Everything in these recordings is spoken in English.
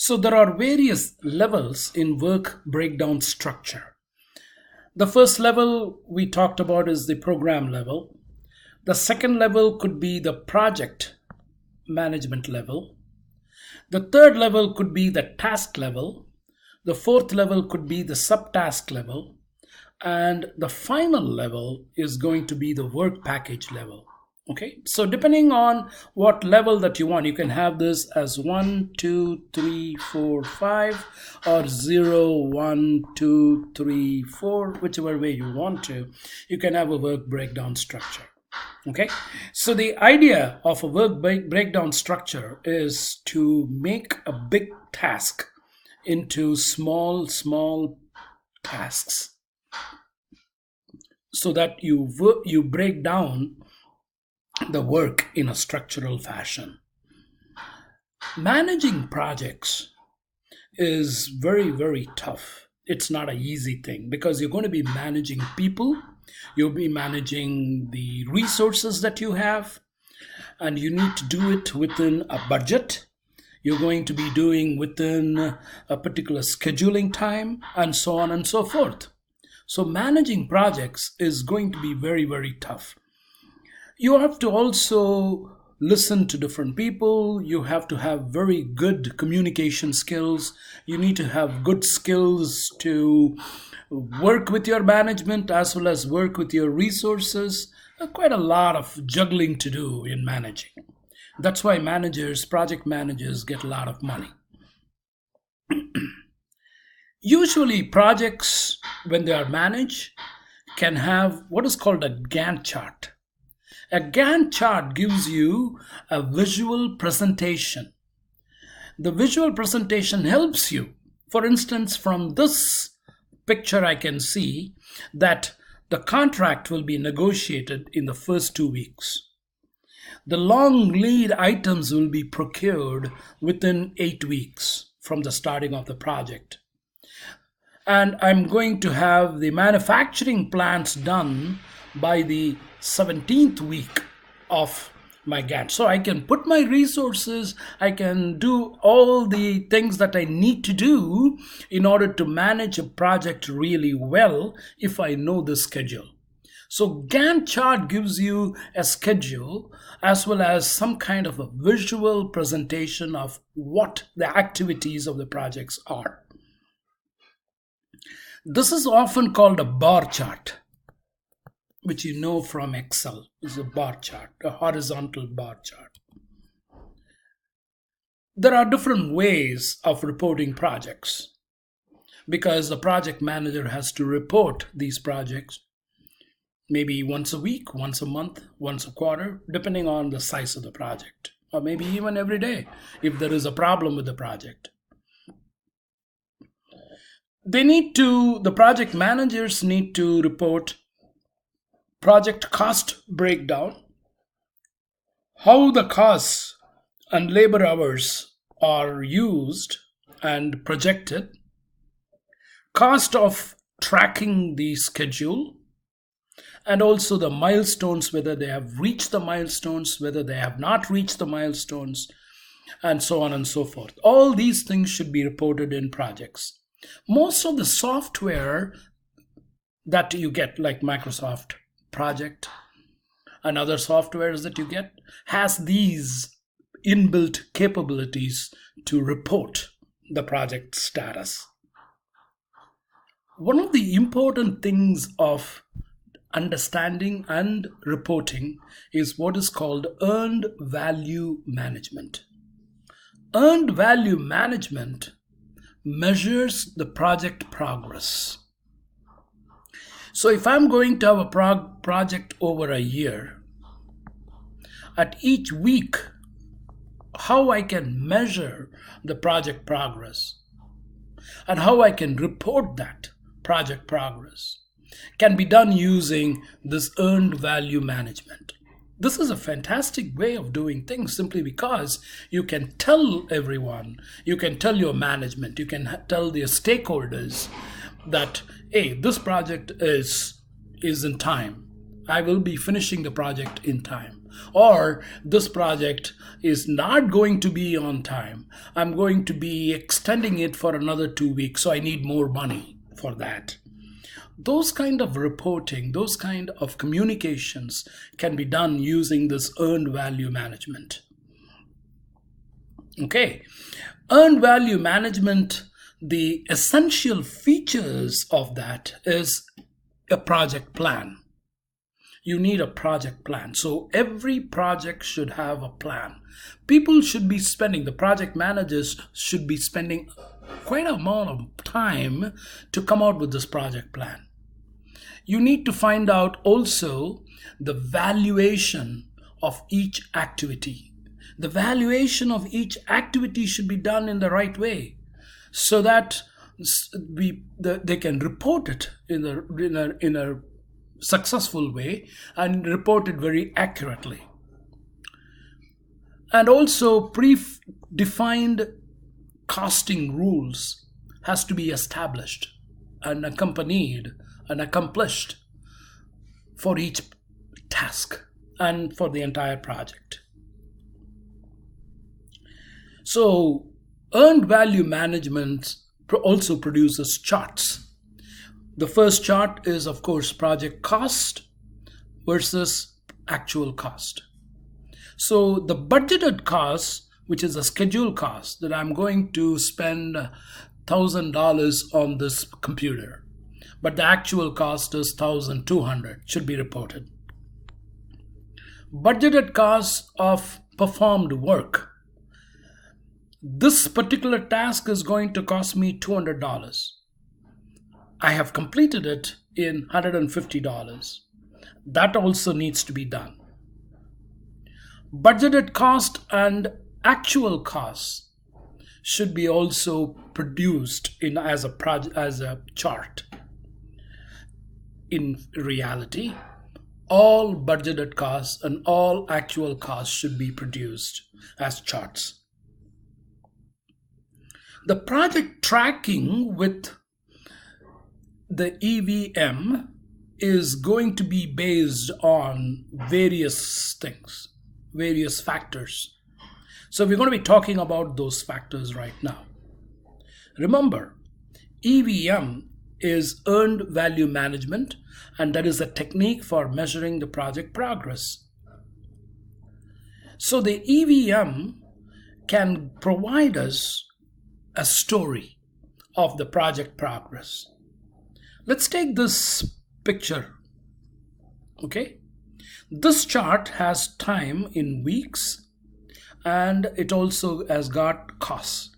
So there are various levels in work breakdown structure. The first level we talked about is the program level. The second level could be the project management level. The third level could be the task level. The fourth level could be the subtask level. And the final level is going to be the work package level. Okay, so depending on what level that you want, you can have this as 1, 2, 3, 4, 5, or 0, 1, 2, 3, 4, whichever way you want to. You can have a work breakdown structure. Okay, so the idea of a work breakdown structure is to make a big task into small tasks, so that you break down the work in a structural fashion. Managing projects is very tough. It's not an easy thing because you're going to be managing people, you'll be managing the resources that you have, and you need to do it within a budget. You're going to be doing within a particular scheduling time, and so on and so forth. So managing projects is going to be very tough. You have to also listen to different people. You have to have very good communication skills. You need to have good skills to work with your management as well as work with your resources. Quite a lot of juggling to do in managing. That's why project managers, get a lot of money. Usually projects, when they are managed, can have what is called a Gantt chart. A Gantt chart gives you a visual presentation. The visual presentation helps you. For instance, from this picture, I can see that the contract will be negotiated in the first 2 weeks. The long lead items will be procured within 8 weeks from the starting of the project. And I'm going to have the manufacturing plants done by the 17th week of my Gantt. So I can put my resources, I can do all the things that I need to do in order to manage a project really well if I know the schedule. So Gantt chart gives you a schedule as well as some kind of a visual presentation of what the activities of the projects are. This is often called a bar chart, which you know from Excel is a bar chart, a horizontal bar chart. There are different ways of reporting projects because the project manager has to report these projects maybe once a week, once a month, once a quarter, depending on the size of the project, or maybe even every day if there is a problem with the project. The project managers need to report project cost breakdown, how the costs and labor hours are used and projected, cost of tracking the schedule, and also the milestones, whether they have reached the milestones, whether they have not reached the milestones, and so on and so forth. All these things should be reported in projects. Most of the software that you get, like Microsoft Project and other softwares that you get, has these inbuilt capabilities to report the project status. One of the important things of understanding and reporting is what is called earned value management. Earned value management measures the project progress. So if I'm going to have a project over a year, at each week, how I can measure the project progress and how I can report that project progress can be done using this earned value management. This is a fantastic way of doing things simply because you can tell everyone, you can tell your management, you can tell your stakeholders that, hey, this project is in time. I will be finishing the project in time. Or this project is not going to be on time. I'm going to be extending it for another 2 weeks, so I need more money for that. Those kind of reporting, those kind of communications can be done using this earned value management. Okay, earned value management, the essential features of that is a project plan. You need a project plan. So every project should have a plan. People should be spending, the project managers should be spending quite an amount of time to come out with this project plan. You need to find out also the valuation of each activity. The valuation of each activity should be done in the right way so that they can report it in a successful way and report it very accurately. And also predefined costing rules has to be established and accompanied and accomplished for each task and for the entire project. So earned value management also produces charts. The first chart is, of course, project cost versus actual cost. So the budgeted cost, which is a scheduled cost, that I'm going to spend $1,000 on this computer, but the actual cost is $1,200, should be reported. Budgeted cost of performed work. This particular task is going to cost me $200. I have completed it in $150. That also needs to be done. Budgeted cost and actual costs should be also produced as a chart. In reality, all budgeted costs and all actual costs should be produced as charts. The project tracking with the EVM is going to be based on various things, various factors. So we're going to be talking about those factors right now. Remember, EVM is earned value management, and that is a technique for measuring the project progress. So the EVM can provide us a story of the project progress. Let's take this picture. Okay, this chart has time in weeks, and it also has got costs.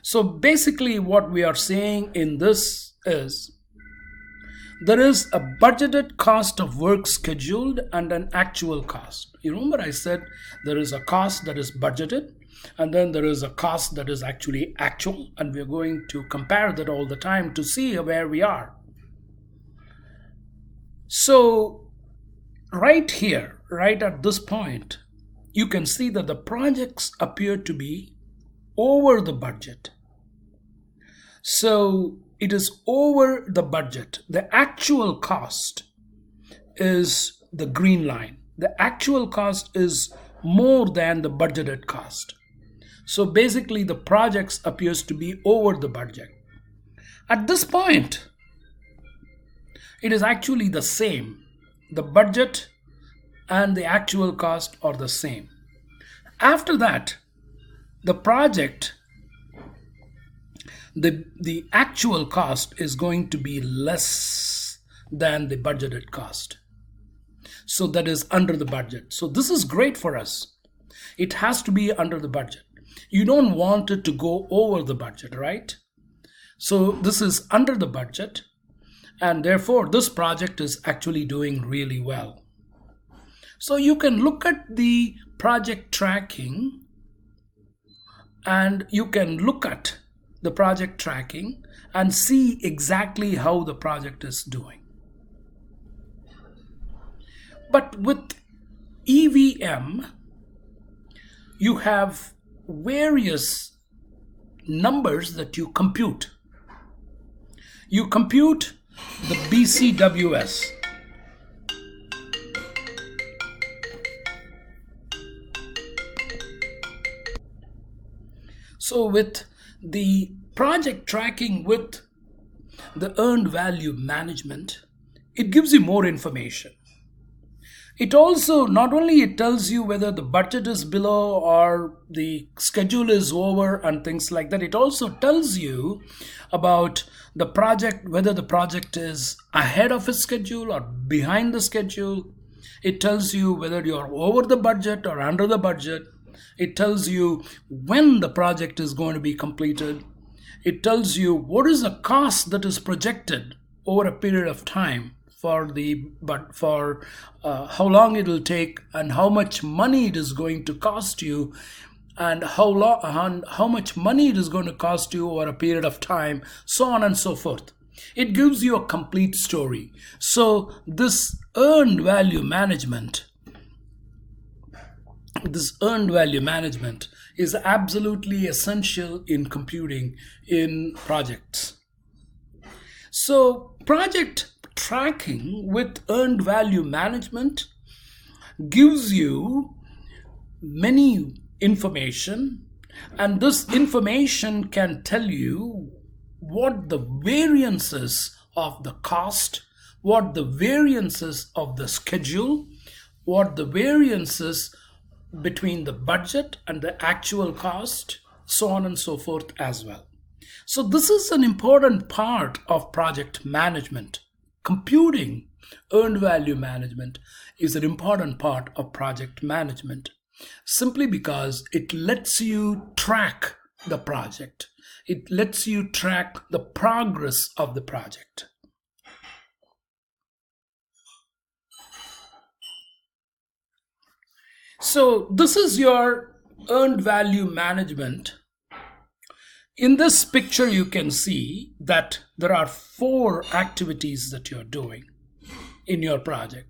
So basically what we are saying in this is there is a budgeted cost of work scheduled and an actual cost. You remember I said there is a cost that is budgeted, and then there is a cost that is actually actual, and we're going to compare that all the time to see where we are. So right here, right at this point, you can see that the projects appear to be over the budget. So it is over the budget. The actual cost is the green line. The actual cost is more than the budgeted cost. So basically the projects appears to be over the budget. At this point, it is actually the same. The budget and the actual cost are the same. After that, the project, the actual cost is going to be less than the budgeted cost. So that is under the budget. So this is great for us. It has to be under the budget. You don't want it to go over the budget, right? So this is under the budget, and therefore this project is actually doing really well. So you can look at the project tracking, and you can look at the project tracking and see exactly how the project is doing. But with EVM, you have various numbers that you compute. You compute the BCWS. So with the project tracking with the earned value management, it gives you more information. It also not only it tells you whether the budget is below or the schedule is over and things like that. It also tells you about the project, whether the project is ahead of its schedule or behind the schedule. It tells you whether you're over the budget or under the budget. It tells you when the project is going to be completed. It tells you what is the cost that is projected over a period of time for how long it will take and how much money it is going to cost you, and how much money it is going to cost you over a period of time, so on and so forth. It gives you a complete story. So earned value management this earned value management is absolutely essential in computing in projects. So project tracking with earned value management gives you many information, and this information can tell you what the variances of the cost, what the variances of the schedule, what the variances between the budget and the actual cost, so on and so forth as well. So this is an important part of project management. Computing earned value management is an important part of project management, simply because it lets you track the project. It lets you track the progress of the project. So this is your earned value management. In this picture, you can see that there are 4 activities that you're doing in your project.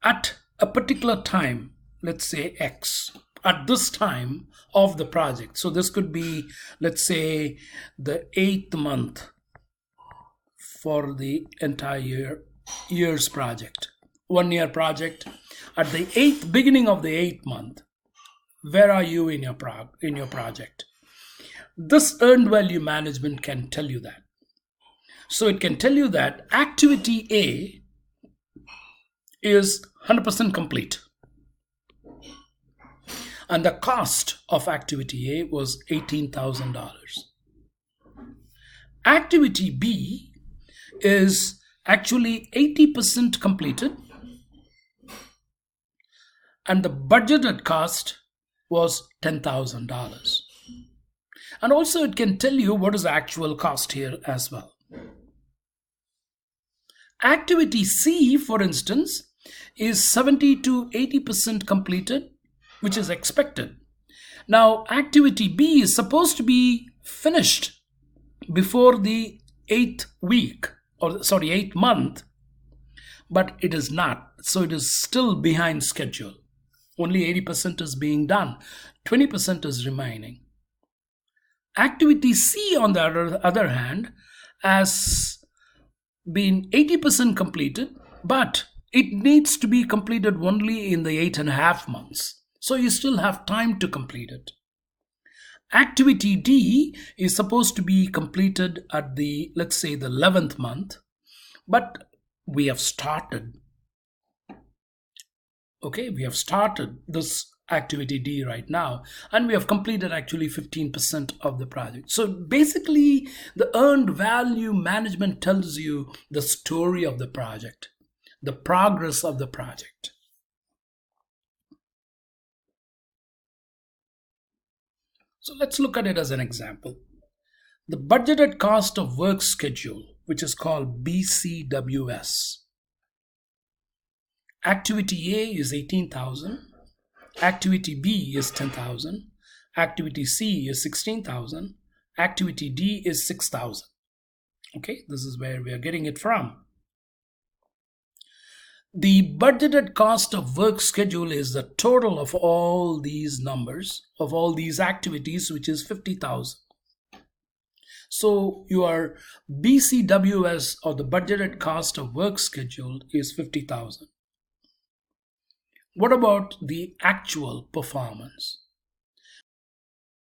At a particular time, let's say X, at this time of the project. So this could be, let's say, the 8th month for the entire year's project. 1-year project. At the beginning of the 8th month, where are you in your project? This earned value management can tell you that. So it can tell you that activity A is 100% complete, and the cost of activity A was $18,000. Activity B is actually 80% completed, and the budgeted cost was $10,000. And also it can tell you what is the actual cost here as well. Activity C, for instance, is 70 to 80% completed, which is expected. Now, activity B is supposed to be finished before the 8th month, but it is not. So it is still behind schedule. Only 80% is being done. 20% is remaining. Activity C, on the other hand, has been 80% completed, but it needs to be completed only in the 8.5 months. So you still have time to complete it. Activity D is supposed to be completed at the, let's say, the 11th month, but we have started. Okay, we have started this activity D right now, and we have completed actually 15% of the project. So basically, the earned value management tells you the story of the project, the progress of the project. So let's look at it as an example. The budgeted cost of work schedule, which is called BCWS. Activity A is 18,000. Activity B is 10,000. Activity C is 16,000. Activity D is 6,000. Okay, this is where we are getting it from. The budgeted cost of work schedule is the total of all these numbers, of all these activities, which is 50,000. So your BCWS, or the budgeted cost of work schedule, is 50,000. What about the actual performance?